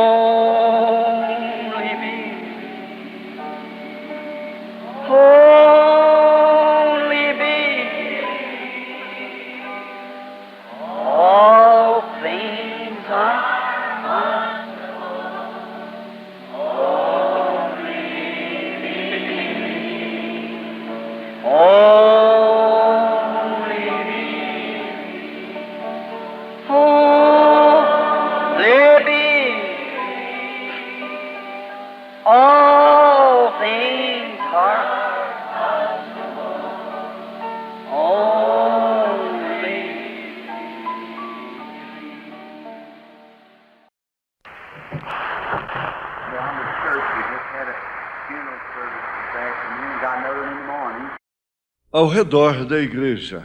Only me. Only me. All things are only me. Only me. Only me. All things are only. Down the church, we just had a funeral service this afternoon, got another in the morning. Ao redor da igreja.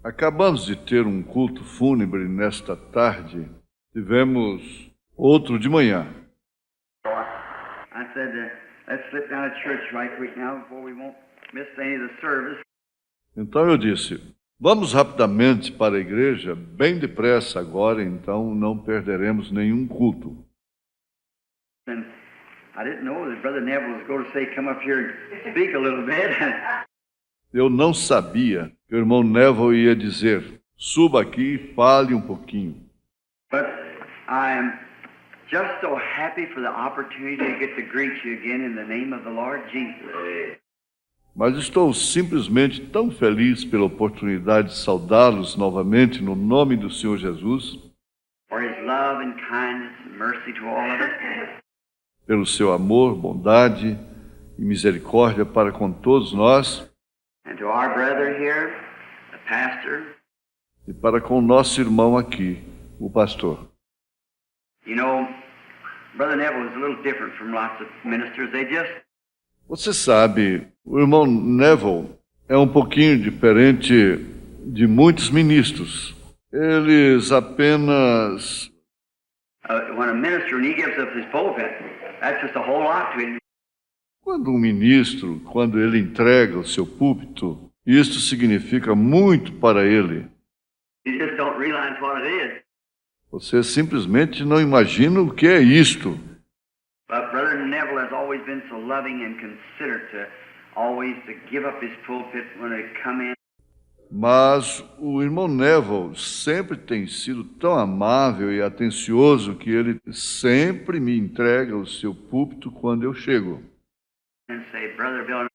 Acabamos de ter um culto fúnebre nesta tarde. Tivemos outro de manhã. So I said, let's slip down to church right quick now before we won't miss any of the service. Então eu disse, vamos rapidamente para a igreja, bem depressa agora, então não perderemos nenhum culto. And I didn't know that Brother Neville was going to say, come up here and speak a little bit. Eu não sabia que o irmão Neville ia dizer, suba aqui e fale um pouquinho. But I am just so happy for the opportunity to get to greet you again in the name of the Lord Jesus. Mas estou simplesmente tão feliz pela oportunidade de saudá-los novamente no nome do Senhor Jesus, For His love and kindness and mercy to all of us. pelo seu amor, bondade e misericórdia para com todos nós And to our brother here, the pastor. e para com o nosso irmão aqui, o pastor. You know, Brother Neville is a little different from lots of ministers. They just, Você sabe, o irmão Neville é um pouquinho diferente de muitos ministros. Eles apenas... when a minister, when he gives up his pulpit, that's just a whole lot to him. Quando um ministro, quando ele entrega o seu púlpito, isto significa muito para ele. You just don't realize what it is. Você simplesmente não imagina o que é isto. But Brother Neville has always been so loving and considerate to always to give up his pulpit when they come in. Mas o irmão Neville sempre tem sido tão amável e atencioso que ele sempre me entrega o seu púlpito quando eu chego. And say, Brother Bill,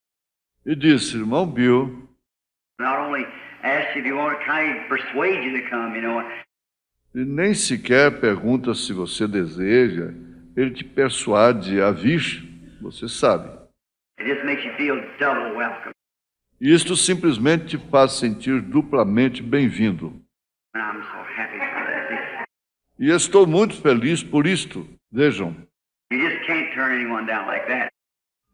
E disse, irmão Bill, not only ask you if you want to kind of persuade you to come, you know. e nem sequer pergunta se você deseja, ele te persuade a vir, você sabe. It just makes you feel double welcome. Isto simplesmente te faz sentir duplamente bem-vindo. And I'm so happy for that. E estou muito feliz por isto. Vejam, You just can't turn anyone down like that.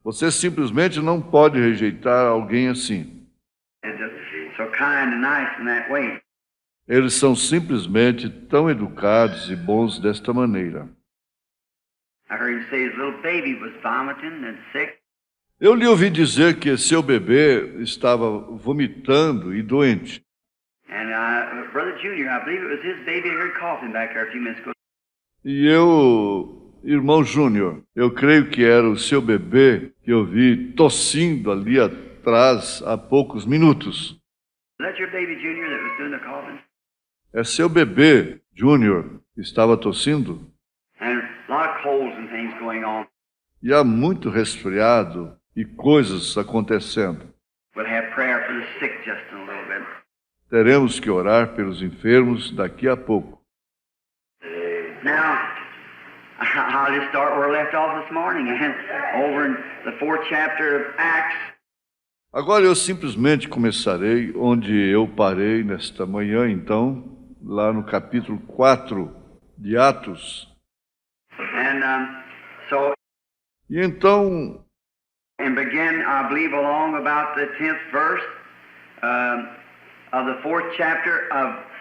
você simplesmente não pode rejeitar alguém assim. It's just so kind and nice in that way. Eles são simplesmente tão educados e bons desta maneira. I heard him say his little baby was vomiting and sick. Eu lhe ouvi dizer que seu bebê estava vomitando e doente. And Brother Junior, I believe it was his baby I heard coughing back there a few minutes ago. E eu, irmão Júnior, eu creio que era o seu bebê que eu vi tossindo ali atrás há poucos minutos. Is that your baby Junior that was doing the coughing? É seu bebê, Júnior, que estava tossindo? And a lot of colds and things going on. E há muito resfriado e coisas acontecendo. We'll have prayer for the sick just in a little bit. Teremos que orar pelos enfermos daqui a pouco. Now, I'll just start where I left off this morning, and over in the 4th chapter of Acts. Agora eu simplesmente começarei onde eu parei nesta manhã, então, lá no capítulo 4 de Atos. And so, E então, and begin, I believe, along about the 10th verse of the 4th chapter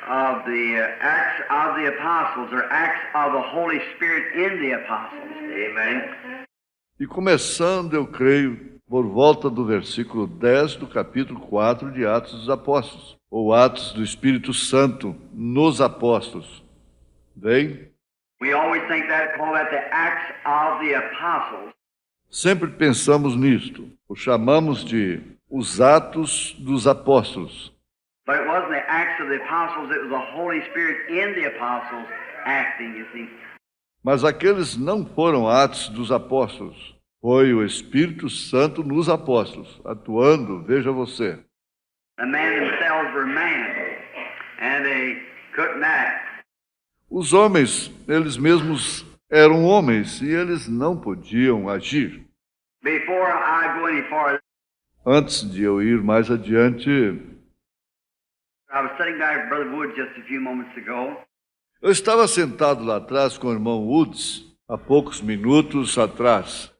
of the Acts of the Apostles, or Acts of the Holy Spirit in the Apostles. Amen. e começando, eu creio, por volta do versículo 10 do capítulo 4 de Atos dos Apóstolos, ou Atos do Espírito Santo nos Apóstolos. Bem? We always think that, call that the Acts of the Apostles. Sempre pensamos nisto, o chamamos de os Atos dos Apóstolos. But it wasn't the Acts of the Apostles, it was the Holy Spirit in the Apostles acting, you see. Mas aqueles não foram Atos dos Apóstolos, foi o Espírito Santo nos apóstolos, atuando, veja você. The men themselves were man, and they couldn't act. Os homens, eles mesmos eram homens e eles não podiam agir. Before I go any farther, Antes de eu ir mais adiante, I was sitting back with Brother Wood just a few moments ago, eu estava sentado lá atrás com o irmão Woods, há poucos minutos atrás.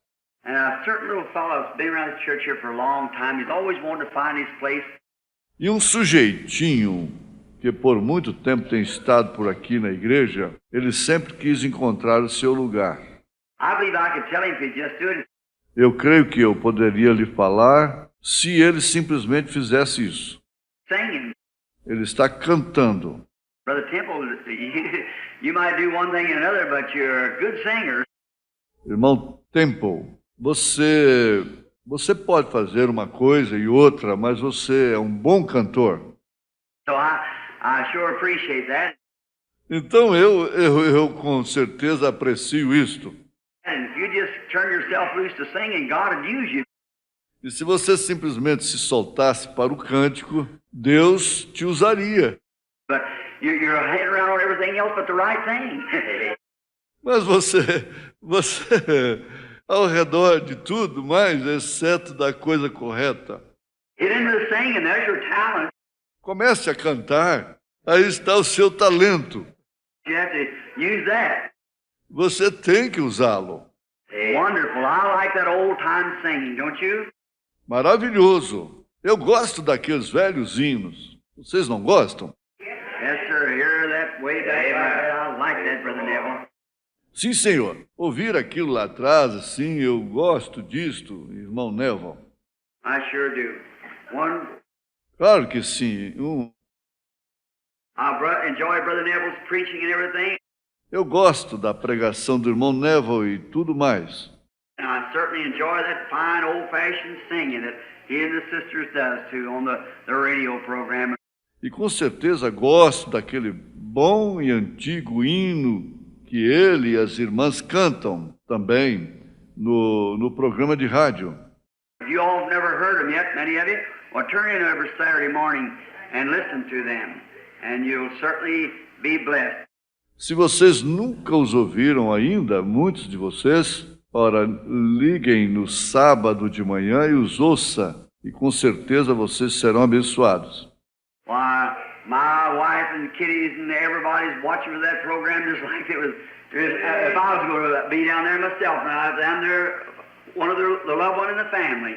and a certain little fellow has been around the church here for a long time. He's always wanted to find his place. E um sujeitinho que por muito tempo tem estado por aqui na igreja, ele sempre quis encontrar o seu lugar. I believe I could tell him if he'd just do it. Eu creio que eu poderia lhe falar se ele simplesmente fizesse isso. Singing. Ele está cantando. Brother Temple, you might do one thing and another, but you're a good singer. Irmão Temple, você pode fazer uma coisa e outra, mas você é um bom cantor. So I sure appreciate that. Então eu com certeza aprecio isto. And if you just turn yourself loose to singing, God would use you. E se você simplesmente se soltasse para o cântico, Deus te usaria. But you're heading around on everything else but the right thing. Mas você ao redor de tudo, mas exceto da coisa correta. Get into the singing, there's your talent. Comece a cantar, aí está o seu talento. You have to use that. Você tem que usá-lo. Wonderful. I like that old time singing, don't you? Maravilhoso. Eu gosto daqueles velhos hinos. Vocês não gostam? Yes, sir. Hear that way back. I like that, Brother Neville. Sim, senhor. Ouvir aquilo lá atrás, assim, eu gosto disto, irmão Neville. I sure do. Claro que sim. Enjoy Brother Neville's preaching and everything. Eu gosto da pregação do irmão Neville e tudo mais. And I certainly enjoy that fine old-fashioned singing that he and the sisters does too on the radio program. E com certeza gosto daquele bom e antigo hino que ele e as irmãs cantam também no programa de rádio. If you all have never heard them yet, many of you, well, turn in every Saturday morning and listen to them, and you'll certainly be blessed. Se vocês nunca os ouviram ainda, muitos de vocês, ora, liguem no sábado de manhã e os ouça, e com certeza vocês serão abençoados. Why, my wife and the kiddies and everybody's watching for that program just like it was, if I was going to be down there myself, and I was down there, one of the loved one in the family.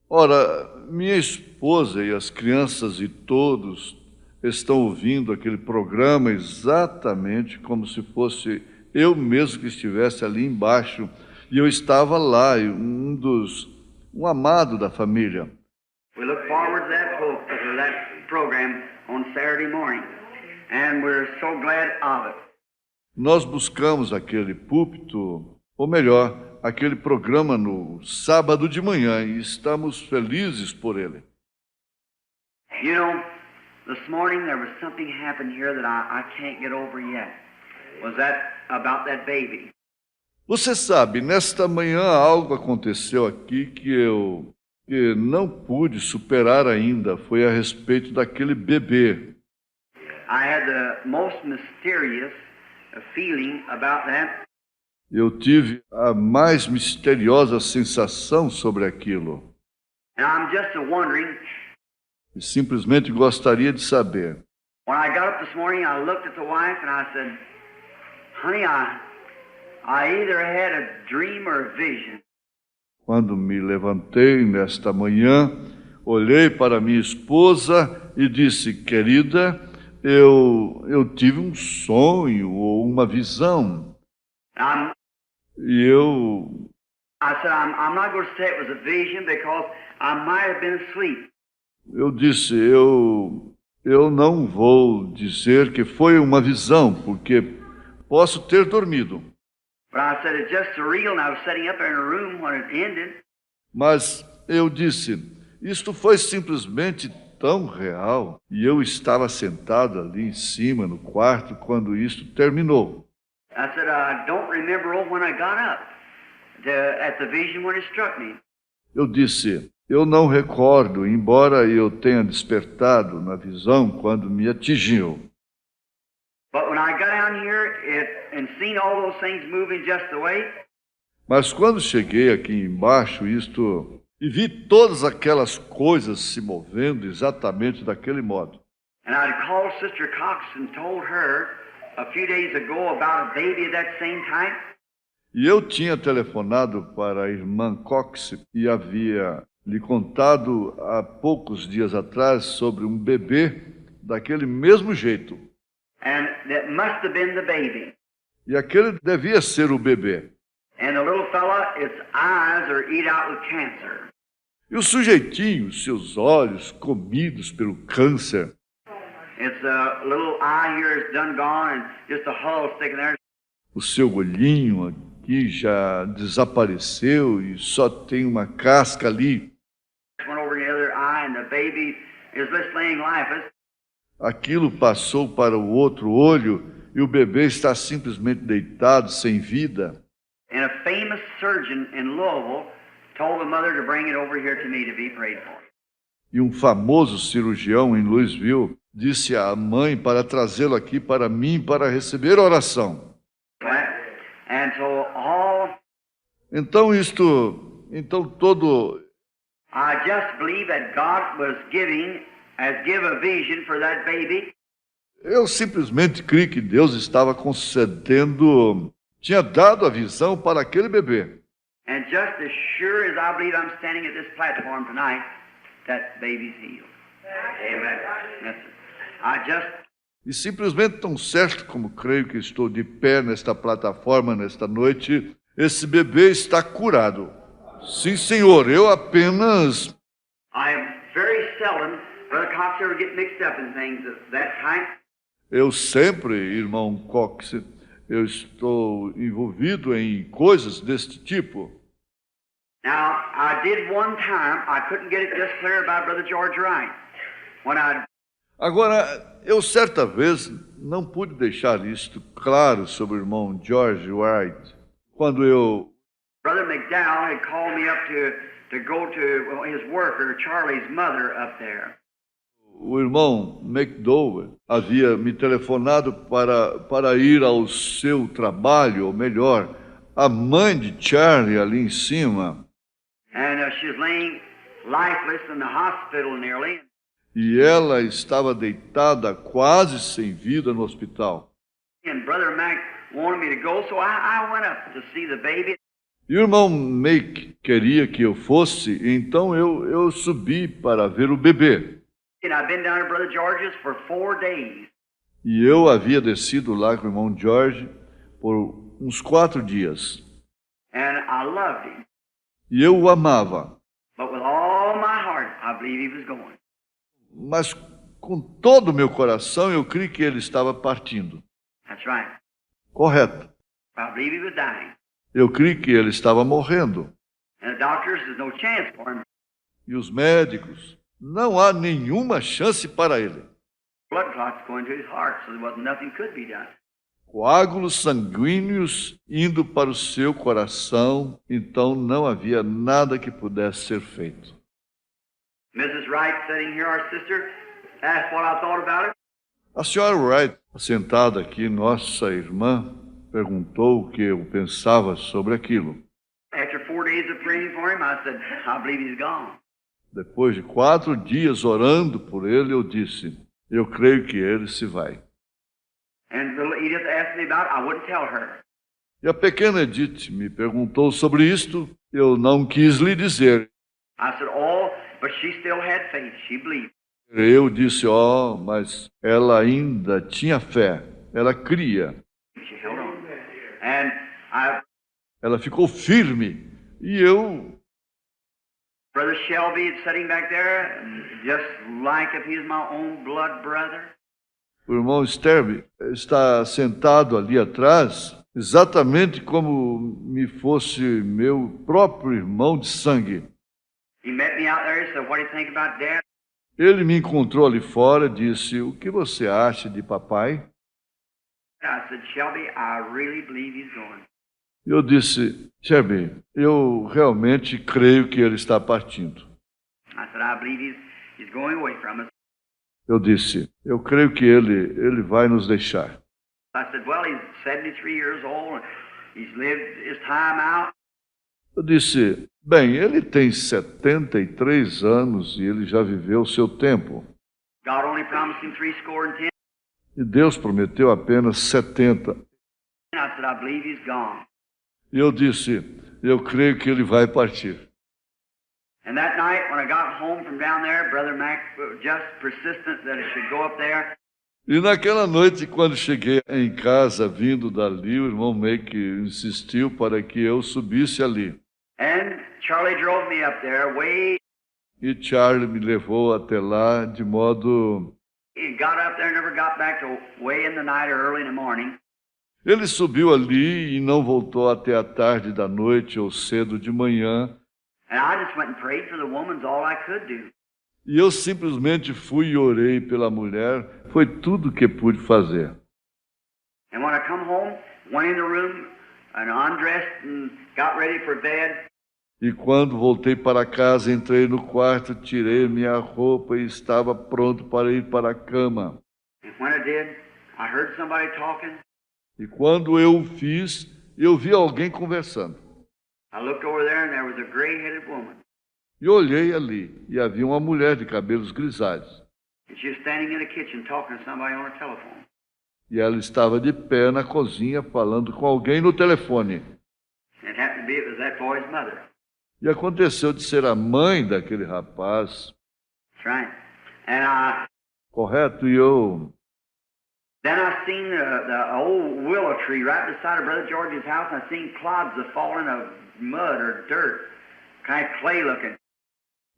Ora, minha esposa e as crianças e todos estão ouvindo aquele programa exatamente como se fosse eu mesmo que estivesse ali embaixo e eu estava lá, um amado da família. We look forward to that program on Saturday morning, and we're so glad of it. Nós buscamos aquele púlpito, ou melhor, aquele programa no sábado de manhã e estamos felizes por ele. You know, this morning there was something happened here that I can't get over yet. Was that about that baby? Você sabe, nesta manhã algo aconteceu aqui que não pude superar ainda. Foi a respeito daquele bebê. I had the most mysterious feeling about that. Eu tive a mais misteriosa sensação sobre aquilo. And I'm just wondering, E simplesmente gostaria de saber. when I got up this morning, I looked at the wife and I said, honey, I either had a dream or a vision. Quando me levantei nesta manhã, olhei para minha esposa e disse, querida, eu tive um sonho ou uma visão. E I said, I'm not going to say it was a vision because I might have been asleep. eu disse, eu não vou dizer que foi uma visão, porque posso ter dormido. But I said, it's just surreal, and I was sitting up there in a room when it ended. Mas eu disse, isto foi simplesmente tão real. E eu estava sentado ali em cima, no quarto, quando isto terminou. I said, I don't remember when I got up at the vision when it struck me. Eu disse, eu não recordo, embora eu tenha despertado na visão quando me atingiu. But when I got down here and seen all those things moving just the way, Mas quando cheguei aqui embaixo, e vi todas aquelas coisas se movendo exatamente daquele modo. and I'd called Sister Cox and told her a few days ago about a baby of that same type. E eu tinha telefonado para a irmã Cox e havia lhe contado há poucos dias atrás sobre um bebê daquele mesmo jeito. And that must have been the baby. E aquele devia ser o bebê. And the little fella, its eyes are eat out with cancer. E o sujeitinho, seus olhos comidos pelo câncer. Its little eye here is done gone and just a hull sticking there. O seu olhinho aqui já desapareceu e só tem uma casca ali. Went over the other eye and the baby is just laying lifeless. Aquilo passou para o outro olho e o bebê está simplesmente deitado, sem vida. And a famous surgeon in Louisville told the mother to bring it over here to me to be prayed for. E um famoso cirurgião em Louisville disse à mãe para trazê-lo aqui para mim para receber oração. And so Então todo I just believe that God was give a vision for that baby. eu simplesmente creio que Deus estava tinha dado a visão para aquele bebê. And just as sure as I believe I'm standing at this platform tonight, that baby's healed. Amen. Yes, sir. E simplesmente tão certo como creio que estou de pé nesta plataforma nesta noite, esse bebê está curado. Sim, Senhor, eu apenas... I am very seldom, Brother Cox, ever get mixed up in things of that kind. Eu sempre, irmão Cox, eu estou envolvido em coisas deste tipo. Now, I did one time, I couldn't get it just clear about Brother George Wright. Agora, eu certa vez não pude deixar isto claro sobre o irmão George Wright. Brother McDowell had called me up to go to his worker, Charlie's mother, up there. O irmão McDowell havia me telefonado para ir ao seu trabalho, ou melhor, a mãe de Charlie ali em cima. And she's laying lifeless in the hospital nearly. E ela estava deitada quase sem vida no hospital. And Brother Mac wanted me to go, so I went up to see the baby. E o irmão Mac queria que eu fosse, então eu subi para ver o bebê. And I've been down at Brother George's for 4 days. E eu havia descido lá com o irmão George por uns 4 dias. And I loved him. E eu o amava. But with all my heart, I believe he was going. Mas com todo o meu coração eu creio que ele estava partindo. That's right. Correto. I believe he was dying. Eu creio que ele estava morrendo. And the doctors, there's no chance for him. E os médicos, não há nenhuma chance para ele. Blood clots going to his heart, so there wasn't nothing could be done. Coágulos sanguíneos indo para o seu coração, então não havia nada que pudesse ser feito. Mrs. Wright sitting here, our sister, asked what I thought about it. A senhora Wright, sentada aqui, nossa irmã, perguntou o que eu pensava sobre aquilo. After 4 days of praying for him, I said, I believe he's gone. Depois de 4 dias orando por ele, eu disse, eu creio que ele se vai. And little Edith asked me about it. I wouldn't tell her. E a pequena Edith me perguntou sobre isto, eu não quis lhe dizer. I said, but she still had faith. She believed. Eu disse, mas ela ainda tinha fé, ela cria. She held on. And Ela ficou firme. E eu... Brother Shelby is sitting back there, just like if he's my own blood brother. O irmão Sterby está sentado ali atrás, exatamente como me fosse meu próprio irmão de sangue. He met me out there. He said, "What do you think about Dad?" Ele me encontrou ali fora e disse: "O que você acha de papai?" I said, "Shelby, I really believe he's going." Eu disse: "Shelby, eu realmente creio que ele está partindo." I said, "I believe he's going away from us." Eu disse: "Eu creio que ele vai nos deixar." I said, "Well, he's 73 years old. And he's lived his time out." Eu disse: "Bem, ele tem 73 anos e ele já viveu o seu tempo. God only promised him 70. E Deus prometeu apenas 70. And I said, "I believe he's gone." E eu disse: "Eu creio que ele vai partir." And that night, when I got home from down there, Brother Mac was just persistent that it should go up there. E naquela noite, quando cheguei em casa, vindo dali, o irmão Mac insistiu para que eu subisse ali. And Charlie drove me up there way. E Charlie me levou até lá de modo... He got up there and never got back till way in the night or early in the morning. Ele subiu ali e não voltou até a tarde da noite ou cedo de manhã. And I just went and prayed for the woman's all I could do. E eu simplesmente fui e orei pela mulher. Foi tudo o que pude fazer. And when I come home, went in the room and undressed and got ready for bed. E quando voltei para casa, entrei no quarto, tirei minha roupa e estava pronto para ir para a cama. And when I did, I heard somebody talking. E quando eu o fiz, eu vi alguém conversando. I looked over there and there was a gray-headed woman. E olhei ali, e havia uma mulher de cabelos grisalhos. And she was standing in the kitchen talking to somebody on the telephone. E ela estava de pé na cozinha, falando com alguém no telefone. And it happened to be it was that boy's mother. E aconteceu de ser a mãe daquele rapaz. That's right. And Correto? E eu... then I seen the old willow tree right beside of Brother George's house, and I seen clods of falling of mud or dirt, kind of clay looking.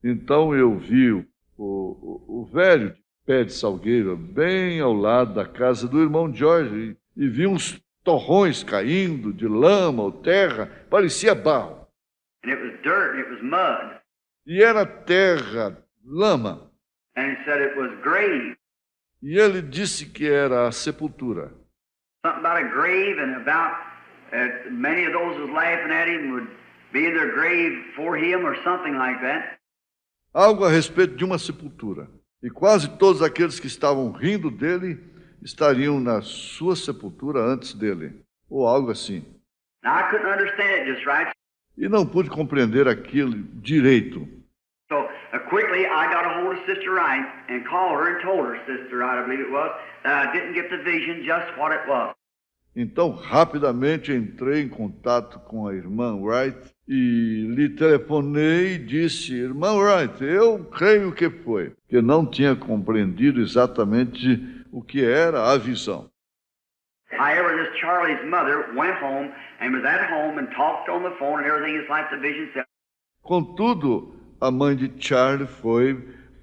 Então eu vi o velho pé de salgueiro bem ao lado da casa do irmão George e vi uns torrões caindo de lama ou terra, parecia barro. And it was dirt and it was mud. E era terra, lama. And he said it was grave. E ele disse que era a sepultura. Something about a grave and about many of those was laughing at him would be in their grave for him or something like that. Algo a respeito de uma sepultura. E quase todos aqueles que estavam rindo dele estariam na sua sepultura antes dele. Ou algo assim. Now I couldn't understand it just right. E não pude compreender aquilo direito. So quickly I got a hold of Sister Wright and called her and told her, Sister Wright, I believe it was, that I didn't get the vision just what it was. Então, rapidamente entrei em contato com a irmã Wright e lhe telefonei e disse: "Irmã Wright, eu creio que foi", que não tinha compreendido exatamente o que era a visão. However, this Charlie's mother went home and was at home and talked on the phone and everything is like the vision said. Contudo, a mãe de Charlie foi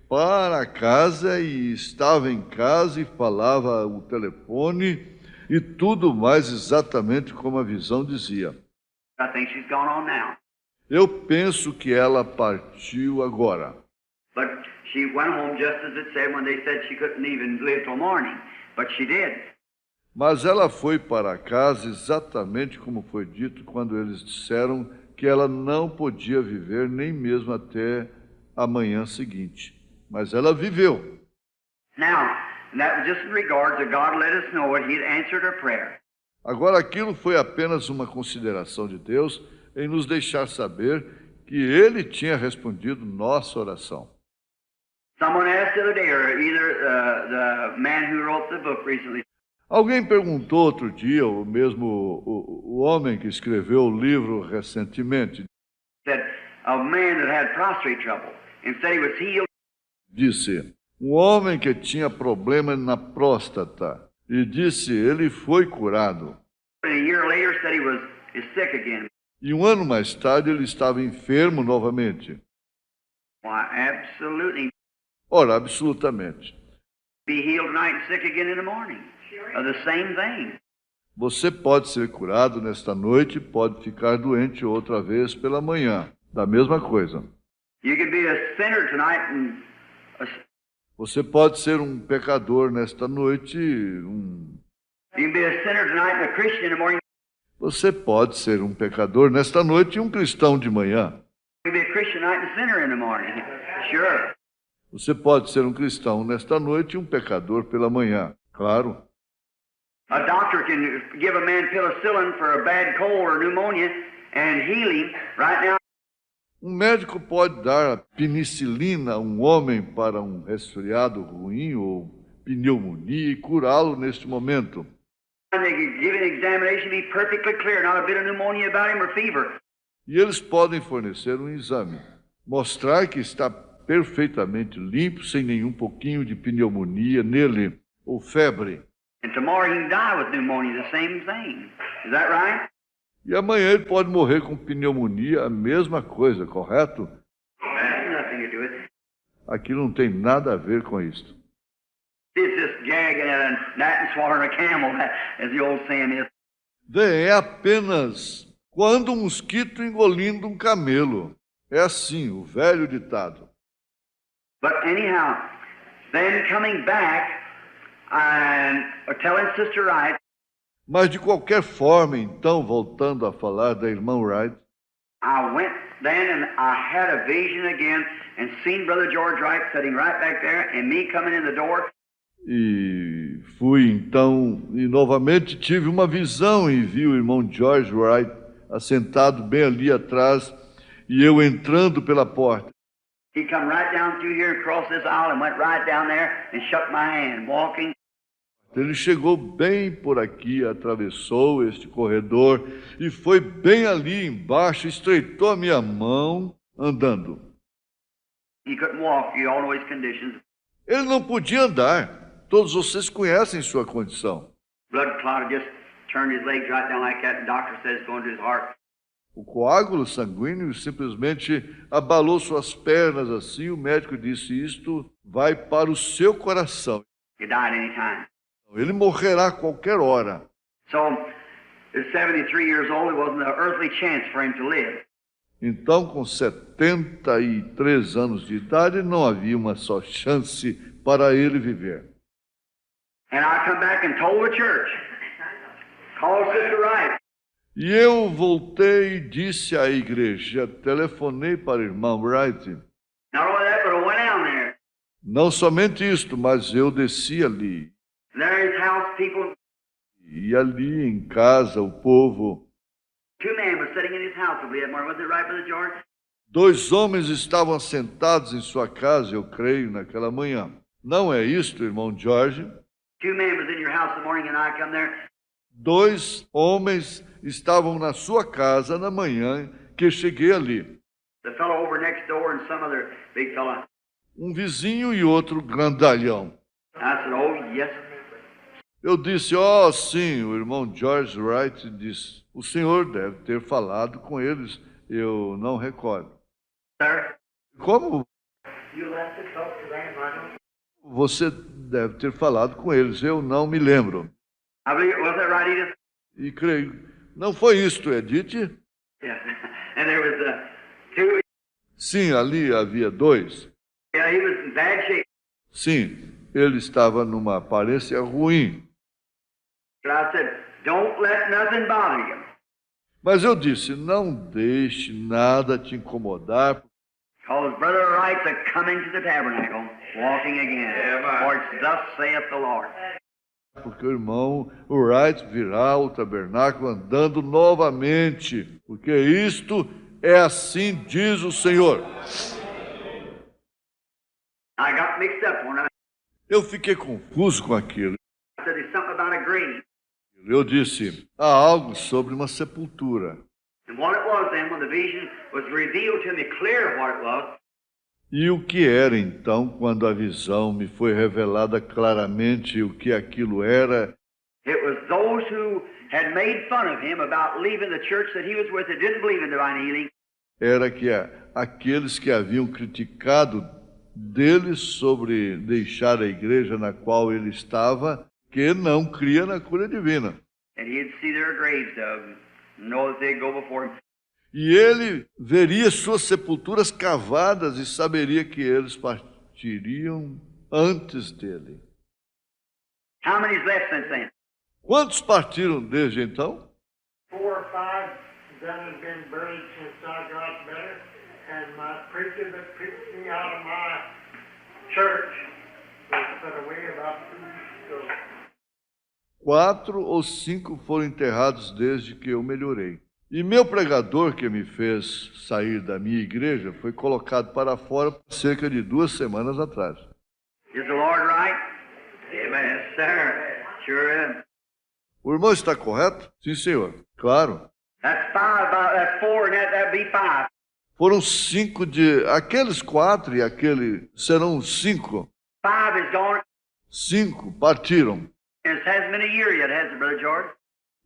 para casa e estava em casa e falava o telefone e tudo mais exatamente como a visão dizia. I think she's gone on now. Eu penso que ela partiu agora. But she went home just as it said when they said she couldn't even live till morning. But she did. Mas ela foi para casa exatamente como foi dito quando eles disseram que ela não podia viver nem mesmo até a manhã seguinte. Mas ela viveu. Now, that was just in regards that God let us know that He had answered her prayer. Agora, aquilo foi apenas uma consideração de Deus em nos deixar saber que Ele tinha respondido nossa oração. Someone asked the other day, or either the man who wrote the book recently, Alguém perguntou outro dia, ou mesmo o homem que escreveu o livro recentemente, said a man that had prostate trouble and said he was healed. disse, um homem que tinha problema na próstata, e disse, ele foi curado. And a year later said he is sick again. E um ano mais tarde ele estava enfermo novamente. Why, absolutely. Ora, absolutamente. Be healed tonight and sick again in the morning. The same thing. Você pode ser curado nesta noite, pode ficar doente outra vez pela manhã. Da mesma coisa. You can be a sinner tonight and Você pode ser um pecador nesta noite, you can be a sinner tonight and a Christian in the morning. Você pode ser um pecador nesta noite e um cristão de manhã. You can be a Christian tonight and a sinner in the morning. Sure. Você pode ser um cristão nesta noite e um pecador pela manhã. Claro. A doctor can give a man penicillin for a bad cold or pneumonia and heal him right now. Um médico pode dar a penicilina a um homem para um resfriado ruim ou pneumonia e curá-lo neste momento. And they can give an examination, be perfectly clear, not a bit of pneumonia about him or fever. E eles podem fornecer um exame, mostrar que está perfeitamente limpo, sem nenhum pouquinho de pneumonia nele ou febre. And tomorrow he can die with pneumonia, the same thing. Is that right? E amanhã ele pode morrer com pneumonia, a mesma coisa, correto? That has nothing to do with it. Aqui não tem nada a ver com isto. It's just gagging at a gnat and swallowing a camel, as the old saying is. Bem, é apenas quando um mosquito engolindo um camelo. É assim, o velho ditado. But anyhow, then coming back and telling Sister Wright, Mas de qualquer forma, então, voltando a falar da irmã Wright, I went then and I had a vision again and seen Brother George Wright sitting right back there and me coming in the door. e fui então, e novamente tive uma visão e vi o irmão George Wright assentado bem ali atrás e eu entrando pela porta. He come right down through here and crossed this aisle and went right down there and shook my hand, walking. Ele chegou bem por aqui, atravessou este corredor e foi bem ali embaixo, estreitou a minha mão, andando. He couldn't walk. You all know his conditions. Ele não podia andar. Todos vocês conhecem sua condição. Blood clot had just turned his legs right down like that. The doctor says it's going to his heart. O coágulo sanguíneo simplesmente abalou suas pernas assim. O médico disse, isto vai para o seu coração. He died any time. Ele morrerá a qualquer hora. So, at 73 years old, there wasn't an earthly chance for him to live. Então, com 73 anos de idade, não havia uma só chance para ele viver. And I come back and told the church, call Sister Wright. E eu voltei e disse à igreja, telefonei para a irmã Wright. Not only that, but I went down there. Não somente isto, mas eu desci ali. There his house people, E ali em casa, o povo, two men were sitting in his house, I believe that morning. Was it right, Brother George? 2 homens estavam sentados em sua casa, eu creio, naquela manhã. Não é isto, irmão George? Two men was in your house the morning and I come there. 2 homens estavam na sua casa na manhã que cheguei ali. The fellow over next door and some other big fella. Um vizinho e outro grandalhão. I said, oh, yes. Eu disse, oh, sim, o irmão George Wright disse, o senhor deve ter falado com eles, eu não recordo. Sir? Como? You left to talk to them, I don't. Você deve ter falado com eles, eu não me lembro. I believe, was that right, Edith? E creio, não foi isto, Edith? Yeah. And there was two. Sim, ali havia 2. Yeah, he was in bad shape. Sim, ele estava numa aparência ruim. But I said, don't let nothing bother you. Mas eu disse, não deixe nada te incomodar, Because Brother Wright's a coming to the tabernacle, walking again. For it's thus saith the Lord. porque o irmão Wright virá ao tabernáculo andando novamente, porque isto é assim diz o Senhor. I got mixed up when I Eu fiquei confuso com aquilo. said there's something about a grave. Eu disse, há algo sobre uma sepultura. And what it was then, when the vision was revealed to me clear what it was, E o que era então, quando a visão me foi revelada claramente o que aquilo era? it was those who had made fun of him about leaving the church that he was with that didn't believe in divine healing. Era que aqueles que haviam criticado dele sobre deixar a igreja na qual ele estava, que não cria na cura divina. And he'd see their graves dug, know that they'd go before him. E ele veria suas sepulturas cavadas e saberia que eles partiriam antes dele. How many's left since then? Quantos partiram desde então? 4 or 5 that has been buried since I got better, and my preacher that preached me out of my church was put away about 2 weeks ago. 4 ou 5 foram enterrados desde que eu melhorei. E meu pregador que me fez sair da minha igreja foi colocado para fora cerca de 2 semanas atrás. Is the Lord right? Amen. Yes, sir. Sure is. O irmão está correto? Sim, senhor. Claro. That's 4, and that'd be 5. Foram 5 de... Aqueles 4 e aquele serão 5. 5 is gone, 5 partiram. and it hasn't been a year yet, has it, Brother George?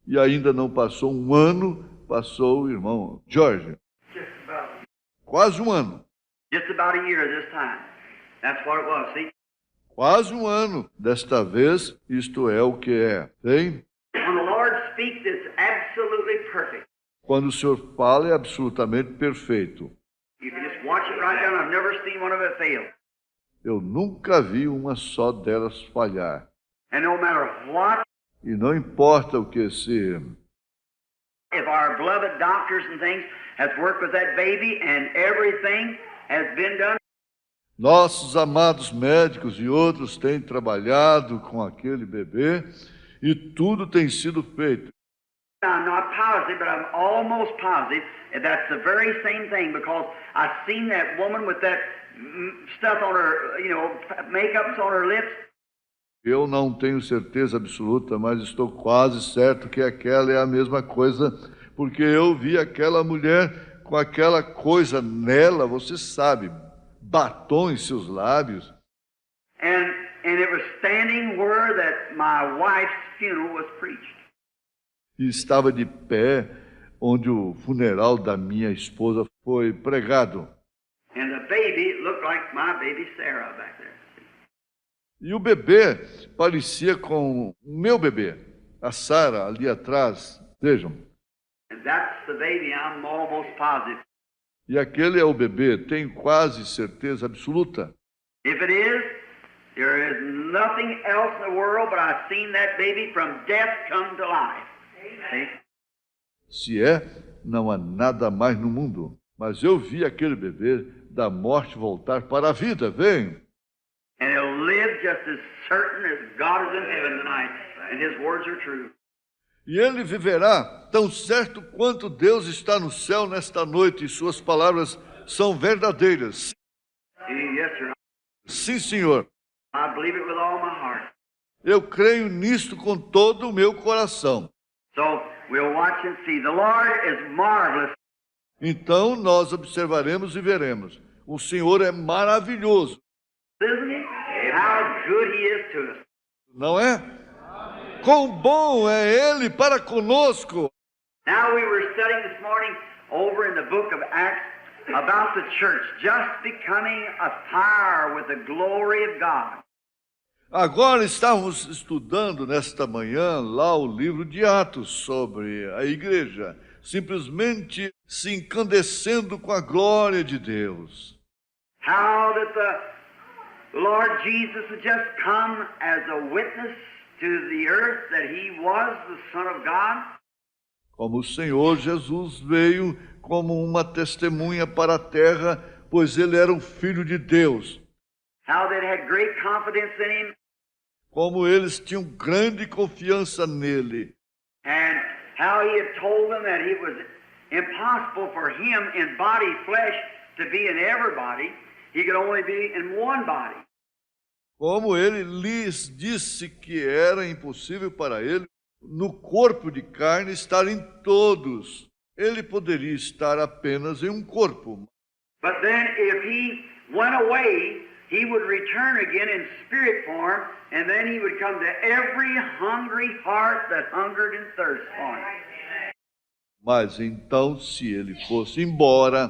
E ainda não passou um ano, passou o irmão Jorge. Just about. Quase um ano. Just about a year this time. That's what it was, see? Quase um ano. Desta vez, isto é o que é. Tem? When the Lord speaks, it's absolutely perfect. Quando o Senhor fala, é absolutamente perfeito. You can just watch it right down. I've never seen one of it fail. Eu nunca vi uma só delas falhar. And no matter what, E não importa o que se... if our beloved doctors and things has worked with that baby and everything has been done, Nossos amados médicos e outros têm trabalhado com aquele bebê e tudo tem sido feito. I'm not positive, but I'm almost positive that that's the very same thing, because I've seen that woman with that stuff on her, makeup's on her lips. Eu não tenho certeza absoluta, mas estou quase certo que aquela é a mesma coisa, porque eu vi aquela mulher com aquela coisa nela, você sabe, batom em seus lábios. And it was standing where that my wife's funeral was preached. E estava de pé onde o funeral da minha esposa foi pregado. And the baby looked like my baby Sarah back there. E o bebê parecia com o meu bebê, a Sara, ali atrás. Vejam. And that's the baby, I'm almost positive. E aquele é o bebê, tenho quase certeza absoluta. If it is, there is nothing else in the world, but I've seen that baby from death come to life. See? Se é, não há nada mais no mundo. Mas eu vi aquele bebê da morte voltar para a vida, vem. And he'll live just as certain as God is in heaven tonight, and his words are true. E ele viverá tão certo quanto Deus está no céu nesta noite e suas palavras são verdadeiras. Yes, sir. Sim, Senhor. I believe it with all my heart. Eu creio nisto com todo o meu coração. So we'll watch and see. The Lord is marvelous. Então nós observaremos e veremos. O Senhor é maravilhoso, Isn't he? How good he is to us. não é? Quão bom é Ele para conosco. Now we were studying this morning over in the book of Acts about the church just becoming afire with the glory of God. Agora estamos estudando nesta manhã lá o livro de Atos sobre a igreja, simplesmente se encandecendo com a glória de Deus. How that the Lord Jesus had just come as a witness to the earth that he was the Son of God. Como o Senhor Jesus veio como uma testemunha para a terra, pois ele era o Filho de Deus. How they had great confidence in him, Como eles tinham grande confiança nele. and how he had told them that it was impossible for him in body flesh to be in everybody. He could only be in one body. Como ele lhes disse que era impossível para ele, no corpo de carne, estar em todos. Ele poderia estar apenas em um corpo. But then if he went away, he would return again in spirit form, and then he would come to every hungry heart that hungered and thirsted for him. Mas então, se ele fosse embora,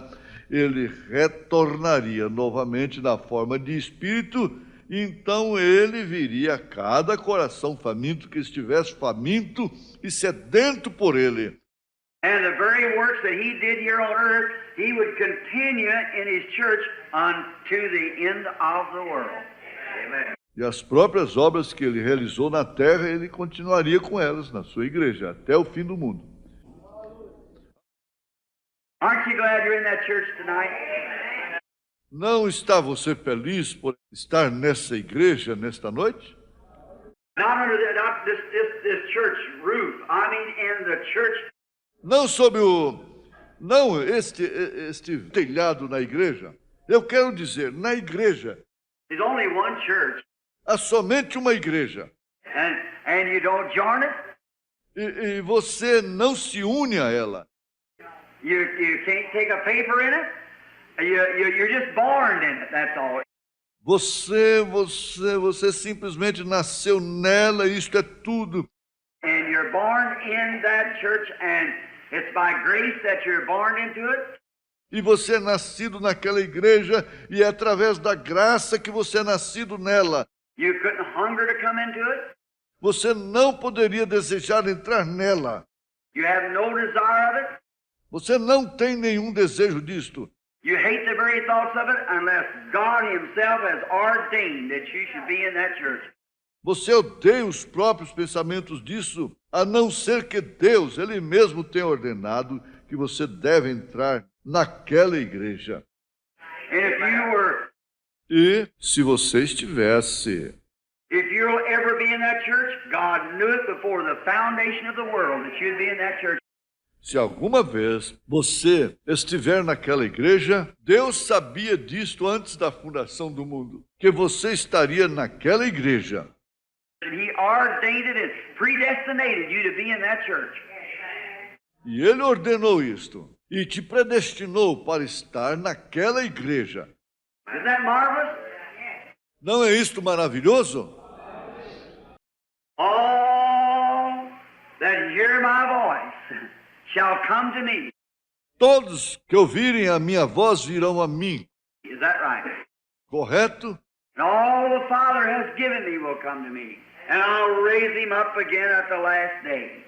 ele retornaria novamente na forma de espírito, e então ele viria a cada coração faminto que estivesse faminto e sedento por ele. And the very works that he did here on earth, he would continue in his church unto the end of the world. Amen. E as próprias obras que ele realizou na terra, ele continuaria com elas na sua igreja, até o fim do mundo. Aren't you glad you're in that church tonight? Não está você feliz por estar nessa igreja nesta noite? Not this church roof. I mean in the church. Não sob este telhado na igreja. Eu quero dizer, na igreja. There's only one church. Há somente uma igreja. And you don't join it? E você não se une a ela. You can't take a paper in it? You're just born in it, that's all. Você simplesmente nasceu nela, isto é tudo. And you're born in that church, and it's by grace that you're born into it. E você é nascido naquela igreja, e é através da graça que você é nascido nela. You couldn't hunger to come into it. Você não poderia desejar entrar nela. You have no desire of it. Você não tem nenhum desejo disto. You hate the very thoughts of it unless God himself has ordained that you should be in that church. Você odeia os próprios pensamentos disso, a não ser que Deus, Ele mesmo, tenha ordenado que você deve entrar naquela igreja. And if you were, E se você estivesse, if you'll ever be in that church, God knew it before the foundation of the world that you'd be in that church. se alguma vez você estiver naquela igreja, Deus sabia disto antes da fundação do mundo, que você estaria naquela igreja. He ordained it and predestinated you to be in that church. E Ele ordenou isto e te predestinou para estar naquela igreja. Isn't that marvelous? Não é isto maravilhoso? All that hear my voice shall come to me. Todos que ouvirem a minha voz virão a mim. Is that right? Correto? And all the Father has given me will come to me, and I'll raise him up again at the last day.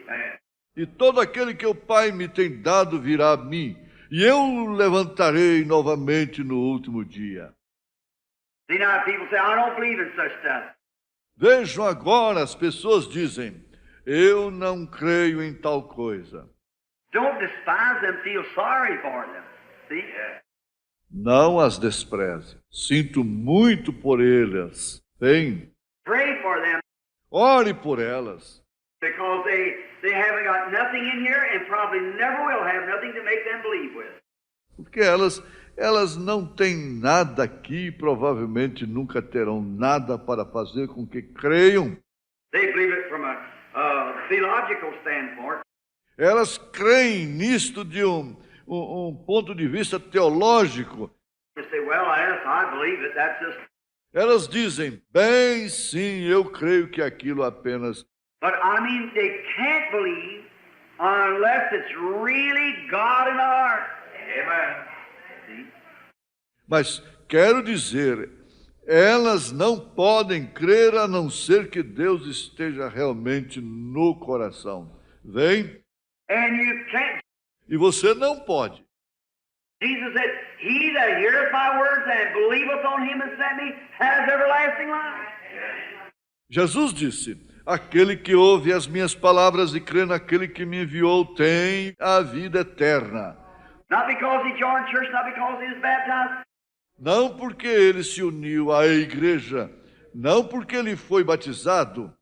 Amen. E todo aquele que o Pai me tem dado virá a mim, e eu o levantarei novamente no último dia. See, now people say, I don't believe in such stuff. Vejam agora, as pessoas dizem, eu não creio em tal coisa. Don't despise them, feel sorry for them. See? Não as despreze. Sinto muito por elas. Bem, Pray for them, ore por elas. because they haven't got nothing in here and probably never will have nothing to make them believe with. Porque elas não têm nada aqui e provavelmente nunca terão nada para fazer com que creiam. They believe it from a theological standpoint. Elas creem nisto de um ponto de vista teológico. They say, well, yes, I believe it. That's just... Elas dizem, bem, sim, eu creio que aquilo apenas... But I mean, they can't believe unless it's really God in the heart. Amen. See? Mas quero dizer, elas não podem crer a não ser que Deus esteja realmente no coração. Vem? And you can't. E você não pode. Jesus said, he that heareth my words and believeth on him that sent me has everlasting life. Jesus disse, aquele que ouve as minhas palavras e crê naquele que me enviou tem a vida eterna. Not because he joined church, not because he was baptized. Não porque ele se uniu à igreja, não porque ele foi batizado,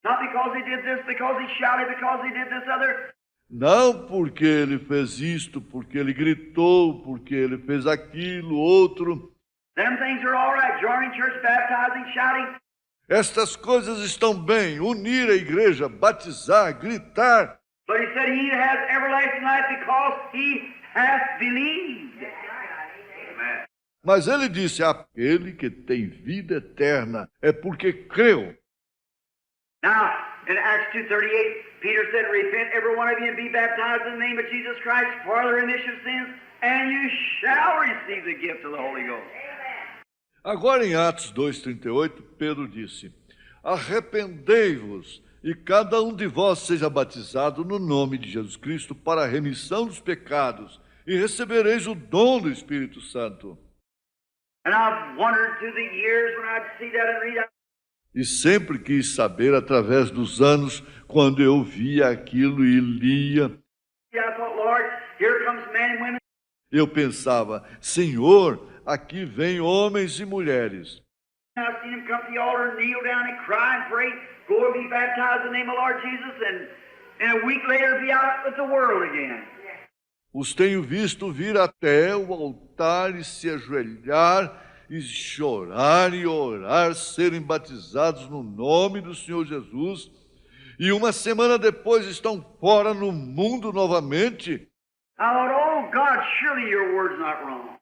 Not because he did this, because he shouted, because he did this other. não porque ele fez isto, porque ele gritou, porque ele fez aquilo, outro. Them things are all right. Joining church, baptizing, shouting. Estas coisas estão bem, unir a igreja, batizar, gritar. But he said he has everlasting life because he hath believed. Amen. Mas ele disse, aquele que tem vida eterna é porque creu. Now, in Acts 2:38, Peter said, repent every one of you and be baptized in the name of Jesus Christ for the remission of sins, and you shall receive the gift of the Holy Ghost. Agora, em Atos 2,38, Pedro disse: arrependei-vos e cada um de vós seja batizado no nome de Jesus Cristo para a remissão dos pecados, e recebereis o dom do Espírito Santo. And I've wondered through the years when I'd see that and read that. E sempre quis saber, através dos anos, quando eu via aquilo e lia, I thought, Lord, here comes men and women. eu pensava: Senhor, aqui vem homens e mulheres. I've seen them come to the altar, kneel down and cry and pray, go and be baptized in the name of the Lord Jesus, and a week later be out with the world again. Os tenho visto vir até o altar e se ajoelhar e chorar e orar, serem batizados no nome do Senhor Jesus, e uma semana depois estão fora no mundo novamente. I thought, oh God, surely your word's not wrong.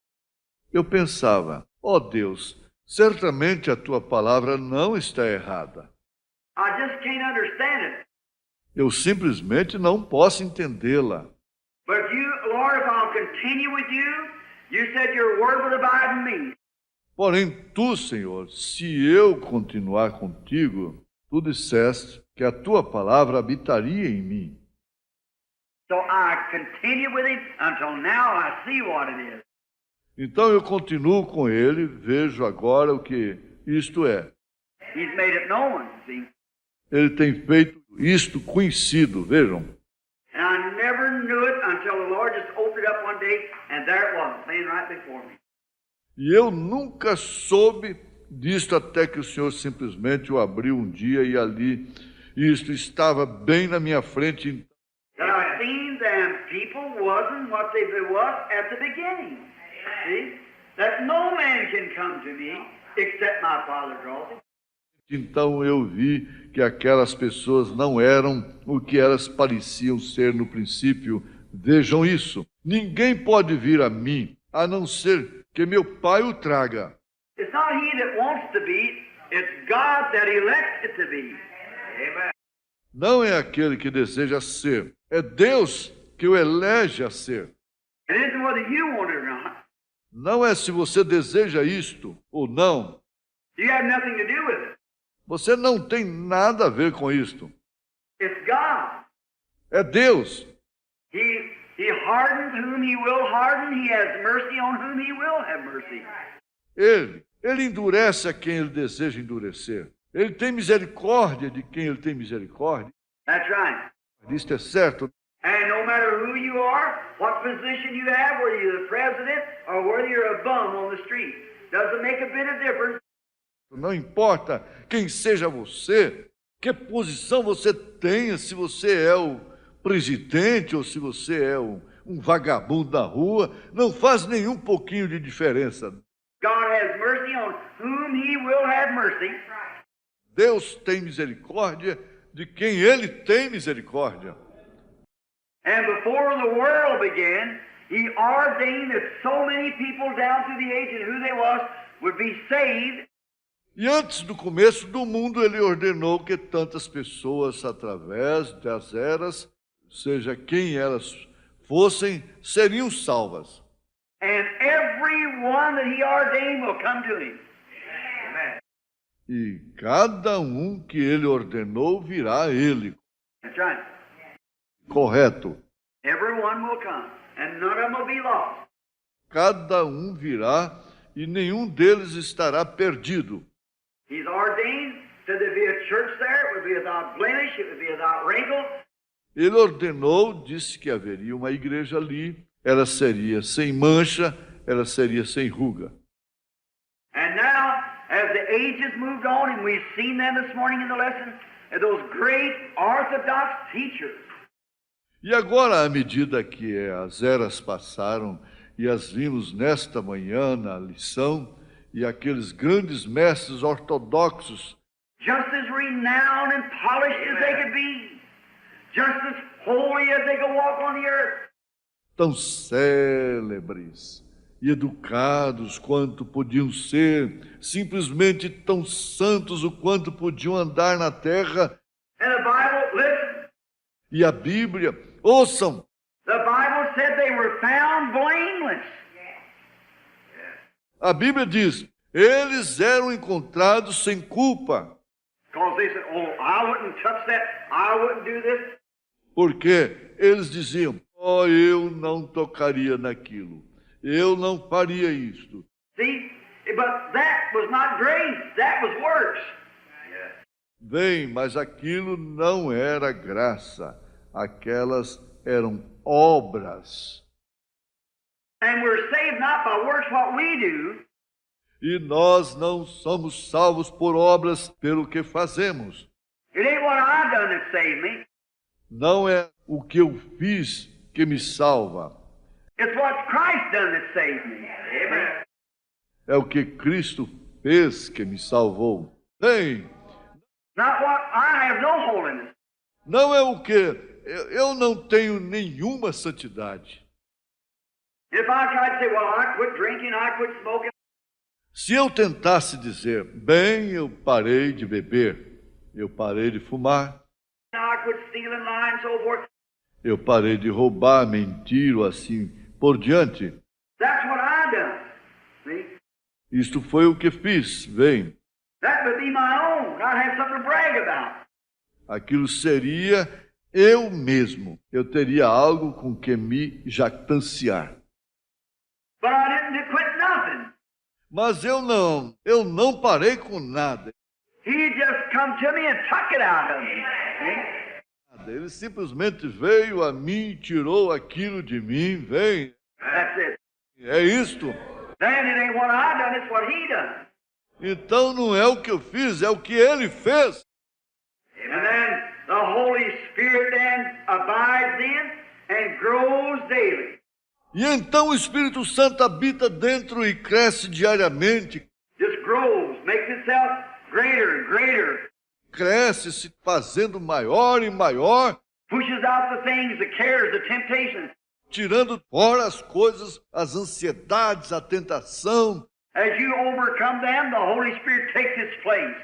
Eu pensava: ó Deus, certamente a tua palavra não está errada. I just can't understand it. Eu simplesmente não posso entendê-la. But if you, Lord, if I'll continue with you, you said your word would abide in me. Porém, tu, Senhor, se eu continuar contigo, tu disseste que a tua palavra habitaria em mim. So I continue with him until now I see what it is. Então eu continuo com ele, vejo agora o que isto é. He's made it known, see. Ele tem feito isto conhecido, vejam. And I never knew it until the Lord just opened it up one day, and there it was, laying right before me. E eu nunca soube disto até que o Senhor simplesmente o abriu um dia e ali isto estava bem na minha frente. That I seen them people wasn't what they was at the beginning. See? That no man can come to me except my Father draws him. Então eu vi que aquelas pessoas não eram o que elas pareciam ser no princípio. Vejam isso. Ninguém pode vir a mim, a não ser que meu Pai o traga. It's not he that wants to be, it's God that elects it to be. Amen. Não é aquele que deseja ser, é Deus que o elege a ser. It isn't whether you want it or not. Não é se você deseja isto ou não. You have nothing to do with it. Você não tem nada a ver com isto. It's God. É Deus. He hardens whom he will harden. He has mercy on whom he will have mercy. Ele endurece a quem ele deseja endurecer. Ele tem misericórdia de quem ele tem misericórdia. That's right. Isto é certo. And no matter who you are, what position you have, whether you're the president or whether you're a bum on the street, doesn't make a bit of difference. Não importa quem seja você, que posição você tenha, se você é o presidente ou se você é um vagabundo da rua, não faz nenhum pouquinho de diferença. God has mercy on whom he will have mercy. Deus tem misericórdia de quem ele tem misericórdia. And before the world began, he ordained that so many people down through the ages who they was would be saved. E antes do começo do mundo, ele ordenou que tantas pessoas, através das eras, seja quem elas fossem, seriam salvas. And everyone that he ordained will come to him. Amen. E cada um que ele ordenou virá a ele. That's right. Correto. Everyone will come, and none of them will be lost. Cada um virá e nenhum deles estará perdido. He's ordained that there be a church there, it would be without blemish, it would be without wrinkle. Ele ordenou, disse que haveria uma igreja ali, ela seria sem mancha, ela seria sem ruga. And now, as the ages moved on, and we've seen them this morning in the lesson, and those great Orthodox teachers. E agora, à medida que as eras passaram e as vimos nesta manhã na lição, e aqueles grandes mestres ortodoxos, just as renowned and polished as they could be, just as holy as they could walk on the earth, tão célebres e educados quanto podiam ser, simplesmente tão santos o quanto podiam andar na terra, E a Bíblia, ouçam, The Bible said they were found blameless. a Bíblia diz, eles eram encontrados sem culpa. Because they said, oh, I wouldn't touch that. I wouldn't do this. Porque eles diziam, oh, eu não tocaria naquilo, eu não faria isto. See? But that was not grace. That was works. Bem, mas aquilo não era graça, aquelas eram obras. And we're saved not by works what we do, E nós não somos salvos por obras pelo que fazemos. it ain't what I've done that saved me. Não é o que eu fiz que me salva, It's what Christ done that saved me. Amen. é o que Cristo fez que me salvou. Bem, Not what I have no holiness. não é o que eu não tenho nenhuma santidade. If I tried to say, well, I quit drinking, I quit smoking, Se eu tentasse dizer, bem, eu parei de beber, eu parei de fumar, I quit stealing, lying, so forth, eu parei de roubar, mentir, ou assim por diante. that's what I done. See? Isto foi o que fiz, bem. That would be my own. I'd have something to brag about. Aquilo seria eu mesmo. Eu teria algo com que me jactanciar. But I didn't quit nothing. Mas eu não parei com nada. He just come to me and took it out of me. See? Ele simplesmente veio a mim e tirou aquilo de mim, vem. That's it. É isto. Then it ain't what I done, it's what he done. Então não é o que eu fiz, é o que ele fez. And then the Holy Spirit then abides in and grows daily. E então o Espírito Santo habita dentro e cresce diariamente. Just grows, makes itself greater and greater. Cresce se fazendo maior e maior, Pushes out the things, the cares, the temptations. tirando fora as coisas, as ansiedades, a tentação. As you overcome them, the Holy Spirit takes its place.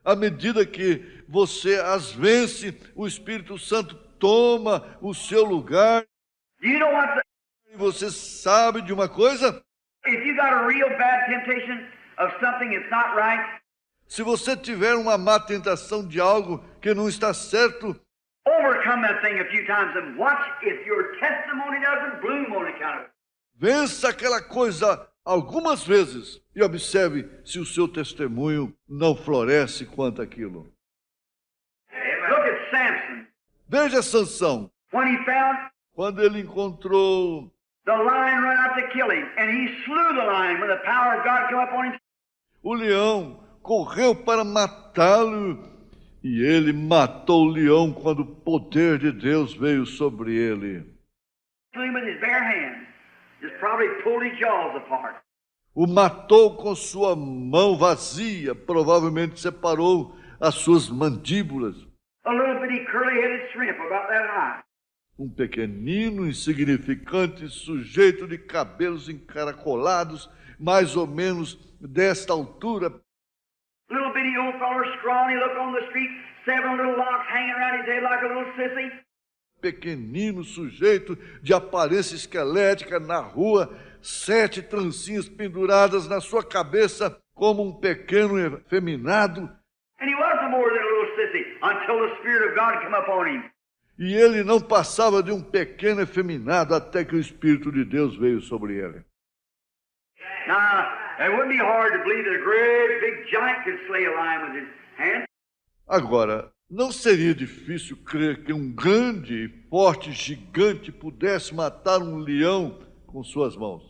À medida que você as vence, o Espírito Santo toma o seu lugar. Do you know what? E você sabe de uma coisa? If you got a real bad temptation of something that's not right, Se você tiver uma má tentação de algo que não está certo, overcome that thing a few times and watch if your testimony doesn't bloom on account of it. vença aquela coisa algumas vezes e observe se o seu testemunho não floresce quanto aquilo. Look at Samson. Veja Sansão, When he found quando ele encontrou the lion run out to kill him, and he slew the lion when the power of God came upon him. o leão, correu para matá-lo e ele matou o leão quando o poder de Deus veio sobre ele. Slew him with his bare hands. Just probably pulled his jaws apart. O matou com sua mão vazia, provavelmente separou as suas mandíbulas. A little bitty curly-headed shrimp about that high. Um pequenino, insignificante sujeito de cabelos encaracolados, mais ou menos desta altura. Little bitty old feller, scrawny, look on the street, 7 little locks hanging around his head like a little sissy. Pequenino sujeito de aparência esquelética na rua, 7 trancinhas penduradas na sua cabeça como um pequeno efeminado. And he wasn't more than a little sissy until the Spirit of God come upon him. E ele não passava de um pequeno efeminado até que o Espírito de Deus veio sobre ele. Now, it wouldn't be hard to believe that a great big giant could slay a lion with his hands. Agora, não seria difícil crer que um grande e forte gigante pudesse matar um leão com suas mãos.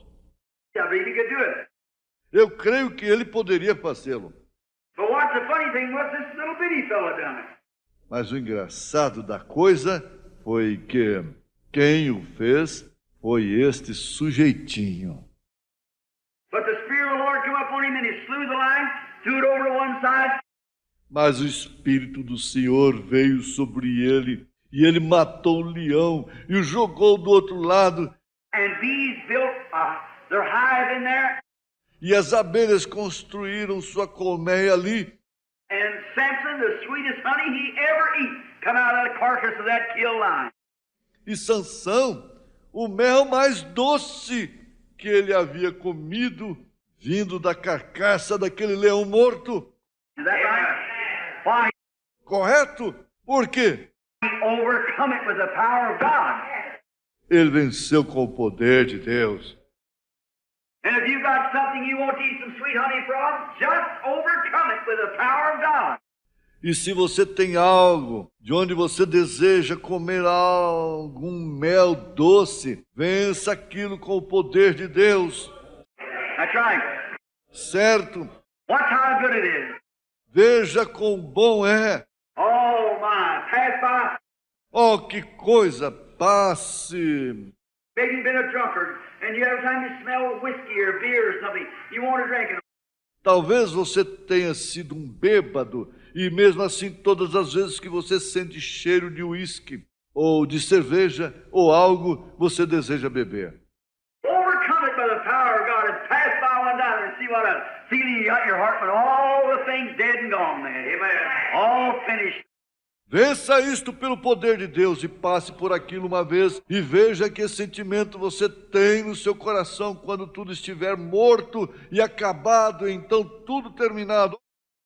I believe he could do it. Eu creio que ele poderia fazê-lo. But what's the funny thing was this little bitty fella done it. Mas o engraçado da coisa foi que quem o fez foi este sujeitinho. But the Spirit of the Lord came upon him and he slew the lion, threw it over to one side. Mas o Espírito do Senhor veio sobre ele e ele matou o leão e o jogou do outro lado. And bees built their hive in there. E as abelhas construíram sua colmeia ali. And Samson, the sweetest honey he ever eat, come out of the carcass of that killed lion. E Sansão, o mel mais doce que ele havia comido, vindo da carcaça daquele leão morto. Is that right? Why? Correto? Por quê? He overcome it with the power of God. Ele venceu com o poder de Deus. And if you got something you want to eat some sweet honey from, just overcome it with the power of God. E se você tem algo de onde você deseja comer algum mel doce, vença aquilo com o poder de Deus. That's right. Certo? Watch how good it is. Veja quão bom é. Oh my, pass by. Oh, que coisa! Passe. Maybe you've been a drunkard, and you every time you smell whiskey or beer or something, you want to drink it. Talvez você tenha sido um bêbado, e mesmo assim, todas as vezes que você sente cheiro de uísque, ou de cerveja, ou algo, você deseja beber. Overcome it by the power of God and pass by one down and see what a feeling you got in your heart when all the things dead and gone, man. Amen. All finished. Vença isto pelo poder de Deus e passe por aquilo uma vez e veja que sentimento você tem no seu coração quando tudo estiver morto e acabado, então tudo terminado.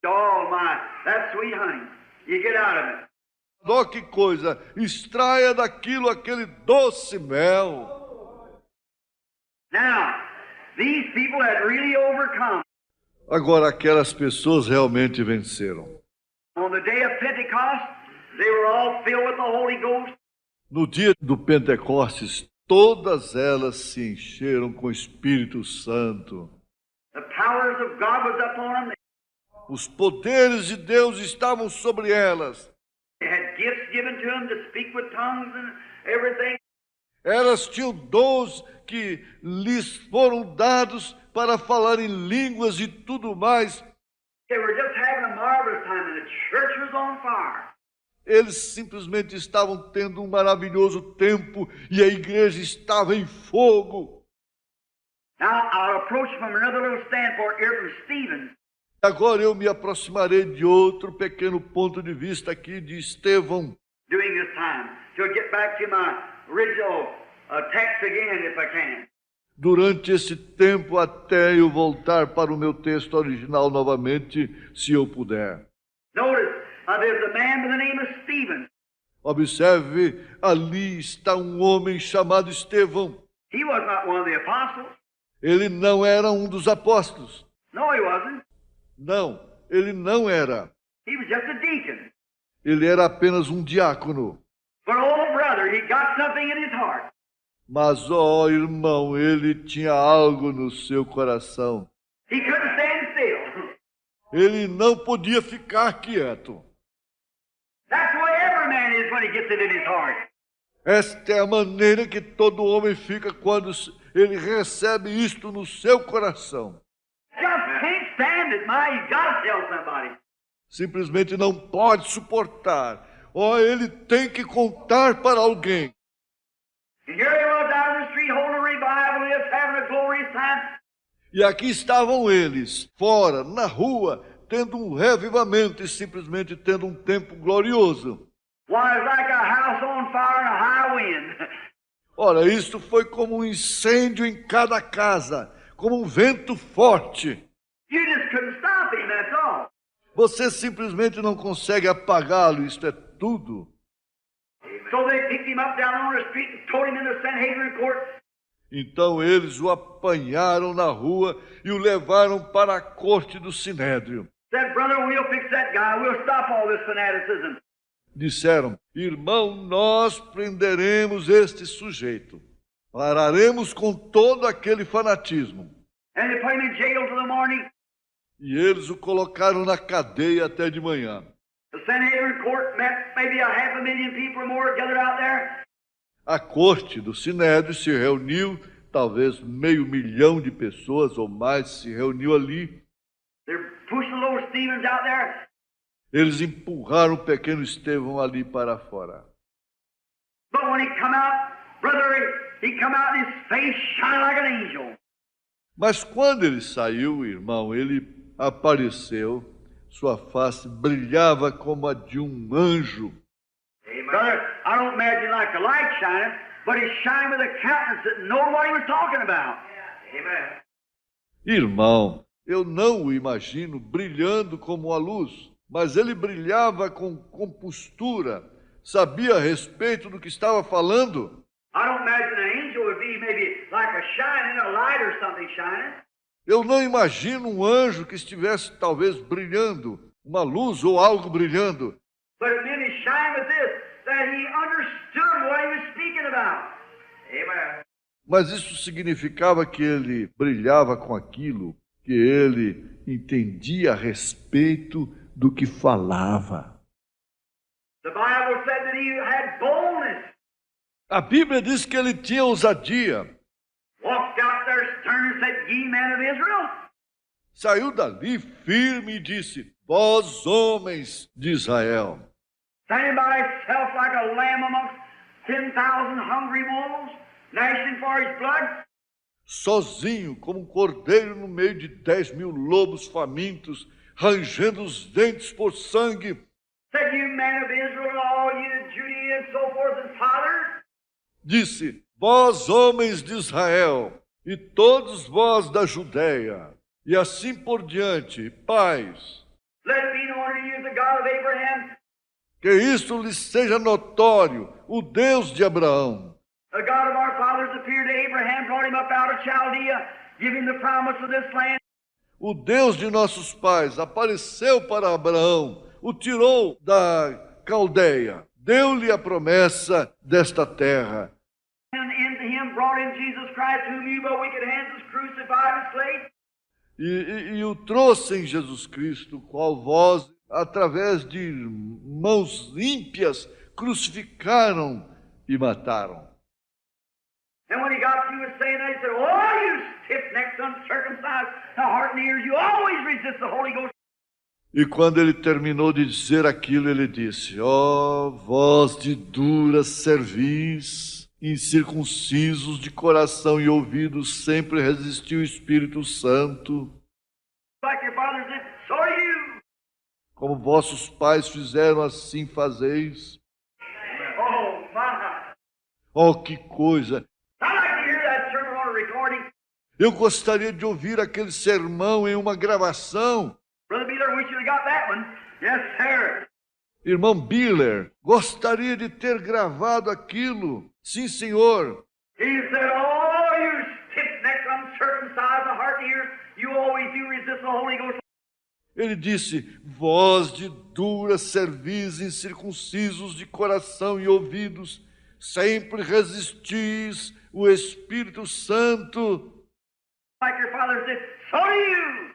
Oh my, that's sweet honey. You get out of it. Oh, que coisa! Extraia daquilo aquele doce mel. Now, these people had really overcome. Agora, aquelas pessoas realmente venceram. On the day of Pentecost, they were all filled with the Holy Ghost. No dia do Pentecostes, todas elas se encheram com o Espírito Santo. The powers of God was upon them. Os poderes de Deus estavam sobre elas. They had gifts given to them to speak with tongues and everything. Elas tinham dons que lhes foram dados para falar em línguas e tudo mais. They were just having a marvelous time and the church was on fire. Eles simplesmente estavam tendo um maravilhoso tempo e a igreja estava em fogo. Now, I'll approach from another little standpoint here from Stephen. Agora eu me aproximarei de outro pequeno ponto de vista aqui de Estevão. Doing this time. So I'll get back to my original text again if I can. Durante esse tempo até eu voltar para o meu texto original novamente, se eu puder. Notice, there's a man by the name of Stephen. Observe, ali está um homem chamado Estevão. He was not one of the apostles. Ele não era um dos apóstolos. No, he wasn't. Não, ele não era. He was just a deacon. Ele era apenas um diácono. But oh, brother, he got something in his heart. Mas, ó irmão, ele tinha algo no seu coração. He couldn't stand still. Ele não podia ficar quieto. That's the way every man is when he gets it in his heart. Esta é a maneira que todo homem fica quando ele recebe isto no seu coração. Just can't stand it, man. You gotta tell somebody. Simplesmente não pode suportar. Ó, ele tem que contar para alguém. And here he was out in the street holding a revival, just having a glorious time. E aqui estavam eles, fora, na rua, tendo um revivamento e simplesmente tendo um tempo glorioso. Why, it's like a house on fire and a high wind. Ora, isto foi como um incêndio em cada casa, como um vento forte. You just couldn't stop him, that's all. Você simplesmente não consegue apagá-lo, isto é tudo. So they picked him up down on the street and threw him in the Sanhedrin court. Então eles o apanharam na rua e o levaram para a corte do Sinédrio. Said, brother, we'll fix that guy. We'll stop all this fanaticism. Disseram, irmão, nós prenderemos este sujeito. Pararemos com todo aquele fanatismo. And they put him in jail till the morning. E eles o colocaram na cadeia até de manhã. The Sanhedrin court met maybe 500,000 people or more gathered out there. A corte do Sinédrio se reuniu, talvez 500,000 de pessoas ou mais se reuniu ali. They're pushing little Stevens out there. Eles empurraram o pequeno Estevão ali para fora. But when he come out, brother, he come out and his face shine like an angel. Mas quando ele saiu, irmão, ele apareceu, sua face brilhava como a de um anjo. Brother, I don't imagine like the light shining, but he shined with a countenance that knowed what he was talking about. Amen. Irmão, eu não o imagino brilhando como a luz, mas ele brilhava com compostura, sabia a respeito do que estava falando. I don't imagine an angel would be maybe like a shining, a light or something shining. Eu não imagino um anjo que estivesse talvez brilhando, uma luz ou algo brilhando. But it meant he shined with this, that he understood what he was speaking about. Amen. Mas isso significava que ele brilhava com aquilo que ele entendia a respeito do que falava. The Bible said that he had boldness. A Bíblia diz que ele tinha ousadia. Walked out there stern and said, "Ye men of Israel." Saiu dali firme e disse: Vós, homens de Israel. Standing by himself like a lamb amongst 10,000 hungry wolves, gnashing for his blood. Sozinho, como um cordeiro no meio de 10.000 lobos famintos, rangendo os dentes por sangue. Said, "You men of Israel, all you Judea and so forth and fathers." Disse: Vós, homens de Israel, e todos vós da Judéia, e assim por diante, pais. Let it be known unto you the God of Abraham, Que isto lhes seja notório, o Deus de Abraão. the God of our fathers appeared to Abraham, brought him up out of Chaldea, giving the promise of this land. O Deus de nossos pais apareceu para Abraão, o tirou da Caldeia, deu-lhe a promessa desta terra. And into him brought in Jesus Christ, whom you by wicked hands has crucified and slain. E o trouxe em Jesus Cristo, qual vós, através de mãos ímpias, crucificaram e mataram. And when he got through with saying that, he said, "Oh, you stiff-necked, uncircumcised, the heart and ears, you always resist the Holy Ghost." E quando ele terminou de dizer aquilo, ele disse: Ó, vós de dura cerviz, incircuncisos de coração e ouvidos, sempre resistiu o Espírito Santo. Like your fathers did, so are you. Como vossos pais fizeram, assim fazeis. Oh, my. Oh, que coisa! I'd like to hear that sermon on a recording. Eu gostaria de ouvir aquele sermão em uma gravação. Brother Beeler, wish you'd have got that one. Yes, sir. Irmão Biller, gostaria de ter gravado aquilo. Sim, senhor. He said, "Oh, you stiff-necked, uncircumcised, the heart and ears, you always do resist the Holy Ghost." Ele disse: Vós de dura cerviz, incircuncisos de coração e ouvidos, sempre resistis o Espírito Santo. Like your fathers did, so do you.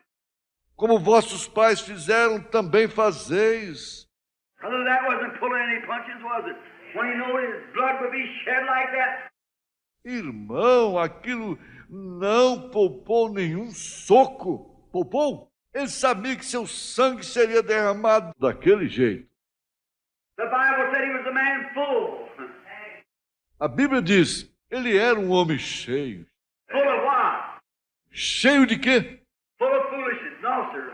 Como vossos pais fizeram, também fazeis. Brother, that wasn't pulling any punches, was it? When he knew his blood would be shed like that. Irmão, aquilo não poupou nenhum soco. Poupou? Ele sabia que seu sangue seria derramado daquele jeito. The Bible said he was a man full. A Bíblia diz, ele era um homem cheio. Full of what? Cheio de quê? Full of foolishness. No, sir.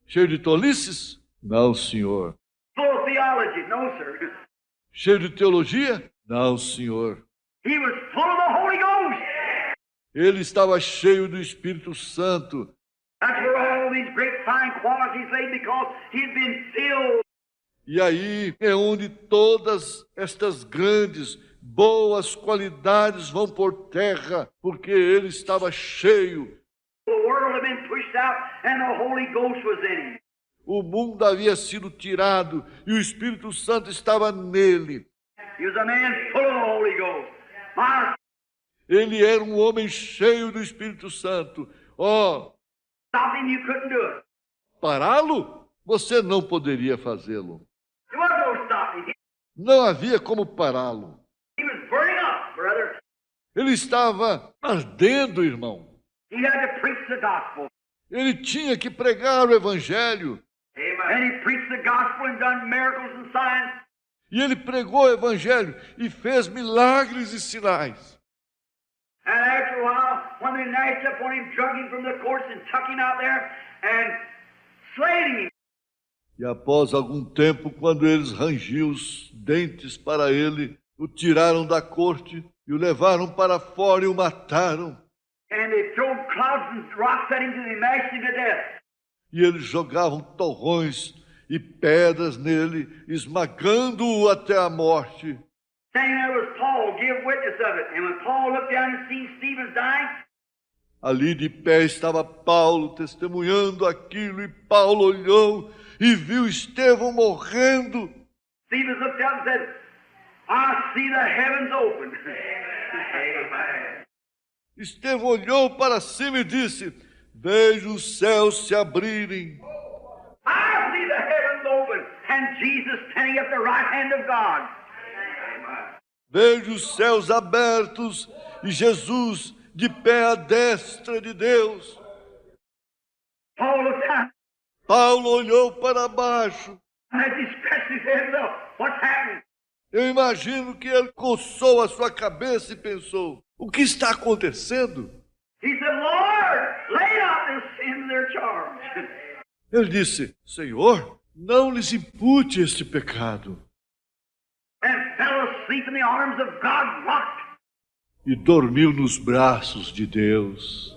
Cheio de tolices? Não, senhor. Full of theology. No, sir. Cheio de teologia? Não, senhor. He was full of the Holy Ghost. Ele estava cheio do Espírito Santo. That's where all these great fine qualities lay, because he'd been filled. E aí é onde todas estas grandes, boas qualidades vão por terra, porque ele estava cheio. The world had been pushed out and the Holy Ghost was in him. O mundo havia sido tirado e o Espírito Santo estava nele. He was a man full of the Holy Ghost. My, Ele era um homem cheio do Espírito Santo. stop him, you couldn't do it. Pará-lo? Você não poderia fazê-lo. There was no stopping him. Não havia como pará-lo. He was burning up, brother. Ele estava ardendo, irmão. He had to preach the gospel. Ele tinha que pregar o Evangelho. Amen. And he preached the gospel and done miracles and signs. E ele pregou o Evangelho e fez milagres e sinais. And after a while, when they gnashed up on him, drug him from the courts and took him out there and slayed him. E após algum tempo, quando eles rangiam os dentes para ele, o tiraram da corte e o levaram para fora e o mataram. And they threw clouds and rocks at him till they mashed him to death. E eles jogavam torrões e pedras nele, esmagando-o até a morte. Standing there was Paul, give witness of it. And when Paul looked down and seen Stephen dying, Ali de pé estava Paulo testemunhando aquilo, e Paulo olhou e viu Estevão morrendo. Stephen looked up and said, I see the heavens open. Amen. Estevão olhou para cima e disse: vejo os céus se abrirem. I see the heavens open and Jesus standing at the right hand of God. Vejo os céus abertos e Jesus de pé à destra de Deus. Paul looked down Paulo olhou para baixo. and as he scratched his head, well, what's happening? Eu imagino que ele coçou a sua cabeça e pensou: o que está acontecendo? He said, Lord, lay out this sin to their charge. Ele disse: Senhor, não lhes impute este pecado. And fell asleep in the arms of God, rocked. E dormiu nos braços de Deus,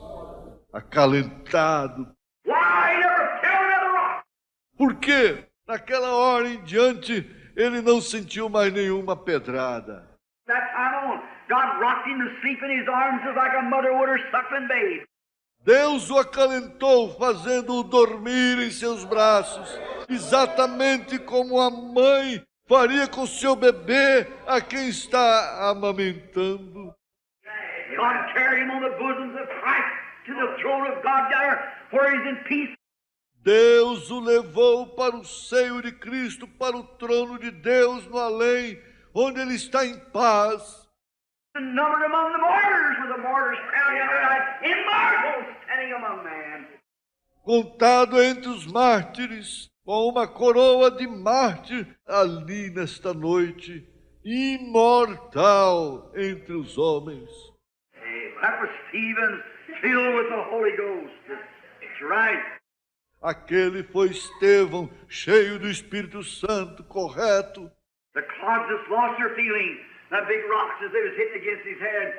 acalentado. Why he never fell another rock? Porque naquela hora em diante ele não sentiu mais nenhuma pedrada. That time on, God rocked him to sleep in his arms just like a mother would her suckling babe. Deus o acalentou, fazendo-o dormir em seus braços, exatamente como a mãe faria com seu bebê a quem está amamentando. God carried him on the bosoms of Christ to the throne of God there, where he's in peace. Deus o levou para o seio de Cristo, para o trono de Deus no além, onde ele está em paz. And numbered among the martyrs, with the martyrs crowning on her night, immortal, standing among man. Contado entre os mártires, com uma coroa de mártir ali nesta noite, imortal entre os homens. That was Stephen, filled with the Holy Ghost. That's right. Aquele foi Estevão, cheio do Espírito Santo, correto. The clods just lost their feeling. The big rocks as they was hitting against his head.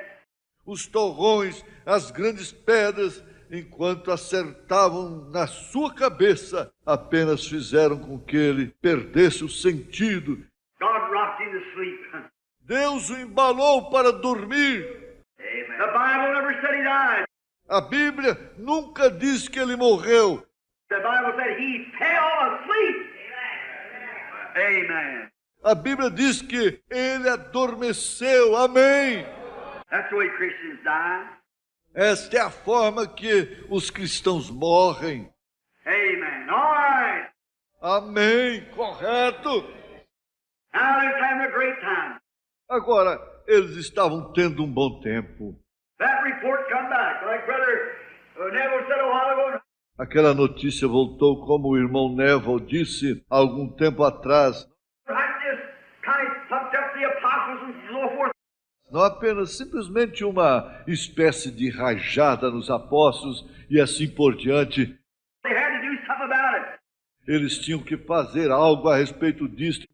Os torrões, as grandes pedras, enquanto acertavam na sua cabeça, apenas fizeram com que ele perdesse o sentido. God rocked him to sleep. Deus o embalou para dormir. Amen. The Bible never said he died. A Bíblia nunca diz que ele morreu. The Bible said he fell asleep. Amen. A Bíblia diz que ele adormeceu. Amém. That's the way Christians die. Esta é a forma que os cristãos morrem. Amen. All right. Amém. Correto. Now they're having a great time. Agora, eles estavam tendo um bom tempo. That report come back, like Brother Neville said a while ago. Aquela notícia voltou, como o irmão Neville disse há algum tempo atrás. Like this, kind of pumped up the apostles and so forth. Não apenas simplesmente uma espécie de rajada nos apóstolos e assim por diante. They had to do something about it. Eles tinham que fazer algo a respeito disso.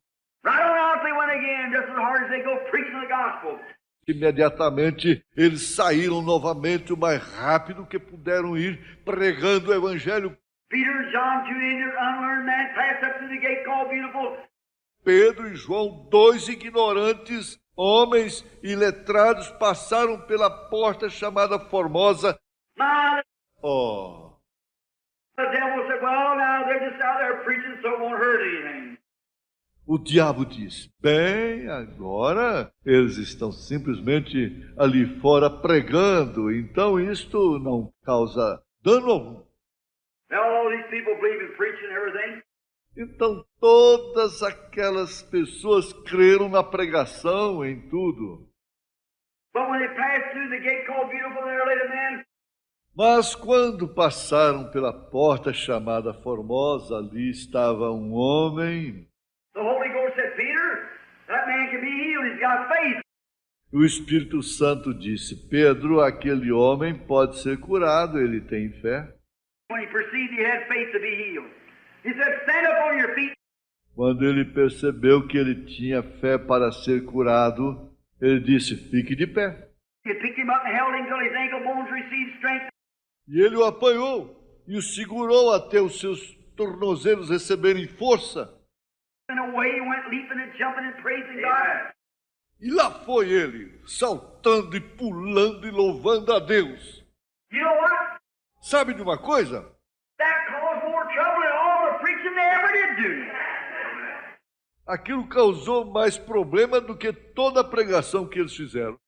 Right on out they went again, just as hard as they go preaching the gospel. Imediatamente eles saíram novamente o mais rápido que puderam ir, pregando o evangelho. Peter and John, two unlearned men, passed up through the gate called Beautiful. Pedro e João, dois ignorantes, homens iletrados, passaram pela porta chamada Formosa. Now Oh, the devil said, well, now they're just out there preaching, so it won't hurt anything. o diabo disse: bem, agora eles estão simplesmente ali fora pregando, então isto não causa dano algum. Now all these people believe in preaching and everything. Então todas aquelas pessoas creram na pregação, em tudo. But when they passed through the gate called Beautiful, there lay the man. Mas quando passaram pela porta chamada Formosa, ali estava um homem. The Holy Ghost said, Peter, that man can be healed. He's got faith. O Espírito Santo disse: Pedro, aquele homem pode ser curado, ele tem fé. When he perceived he had faith to be healed. He said, stand up on your feet. Quando ele percebeu que ele tinha fé para ser curado, ele disse, fique de pé. He picked him up and held him till his ankle bones received strength. E ele o apanhou e o segurou até os seus tornozelos receberem força. And away he went, leaping and jumping and praising God. E lá foi ele, saltando e pulando e louvando a Deus. You know what? Sabe de uma coisa? That caused more trouble than all the preaching they ever did do. Aquilo causou mais problema do que toda a pregação que eles fizeram.